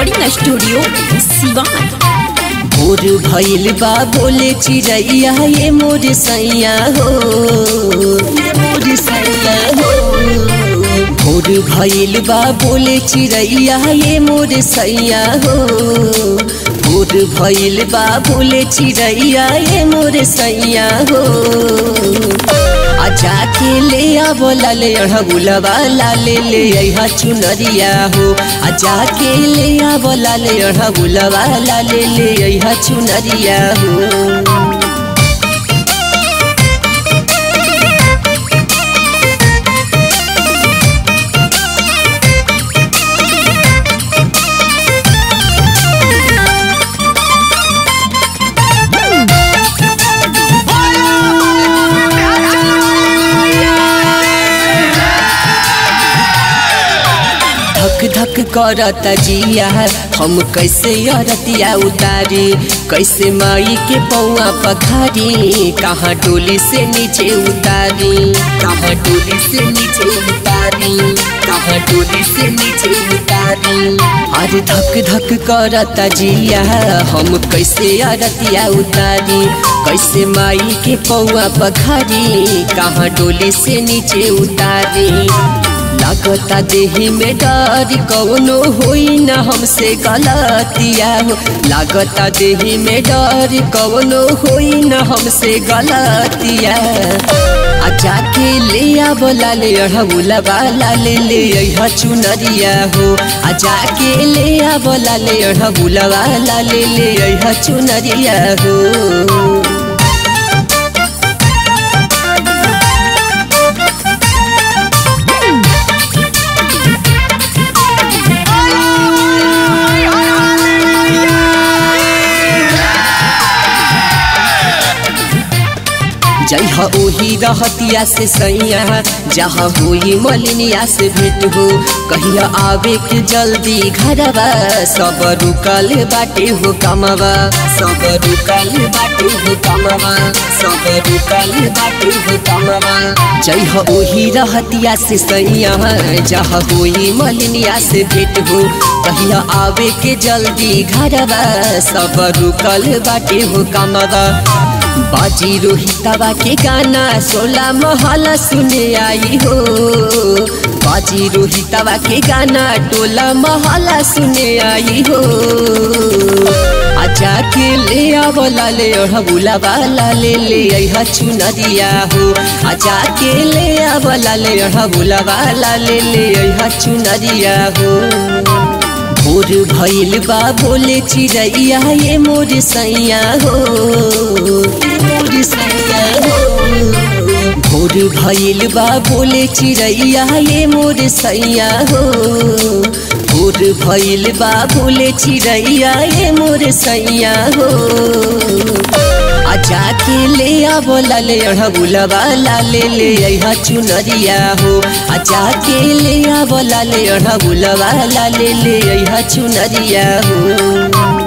Recording studio Siwan. भोर भइल बा बोले चिड़ैया ये मोर सैया हो, ये मोर सैया हो। भोर भइल बा बोले चिड़ैया ये मोर सैया हो, भोर भइल बा बोले चिड़ैया ये मोर सैया हो। आजा के ले आवो लाले अढ़गुलवा लाले ले अइहा चुनरिया हो। आजा के ले आवो लाले अढ़गुलवा लाले ले अइहा चुनरिया हो। धक धक करता जिया हम कैसे अरतिया उतारी, कैसे माई के पौआ पखारी, कहाँ डोली से नीचे उतारी, कहाँ डोली से नीचे उतारी, कहाँ डोली से नीचे उतारी। अरे धक धक करता जिया हम कैसे अरतिया उतारी, कैसे माई के पौआ पखारी, कहाँ डोली से नीचे उतारी। लागता देही में डर कौनो होई न हमसे गलतिया हो, लागता देही में डर कौनो होई न हमसे गलतिया। आजा के ले आवो लाले अढ़गुलवा लाले ले अइहा चुनरिया हो। आजा के ले आवो लाले अढ़गुलवा लाले ले अइहा चुनरिया हो। जइहा ओही रहतिया से सैया जहाँ हुई मलिनिया से भेंट हो, कहिया आवे के जल्दी घरवा, सब रुकल बाटे हो कमवा, सब रुकल बाटे हो कमवा, सब रुकल बाटे हो कमवा। जइहा ओही रहतिया से सैया जहाँ हुई मलिनिया से भेंट हो, कहिया आवे के जल्दी घरवा, सब रुकल बाटे हो कमवा। बाजी रोहितवा के गाना 16 महला सुने आई हो, बाजी रोहितवा के गाना टोला महला सुने आई हो। आजा के ले आवो लाले अढ़गुलवा लाले ले अइहा चुनरिया हो। आजा के ले आवो लाले अढ़गुलवा लाले ले अइहा चुनरिया हो। भोर भइल बा बोले चिड़ैया ये मोर सैया हो, ये मोर सैया हो। भोर भइल बा बोले चिड़ैया ये मोर सैया हो, भोर भइल बा बोले चिड़ैया ये मोर सैया हो। आजा के ले आवो लाले अढ़गुलवा लाले ले अइहा चुनरिया हो। आजा के ले आवो लाले अढ़गुलवा लाले ले अइहा चुनरिया हो।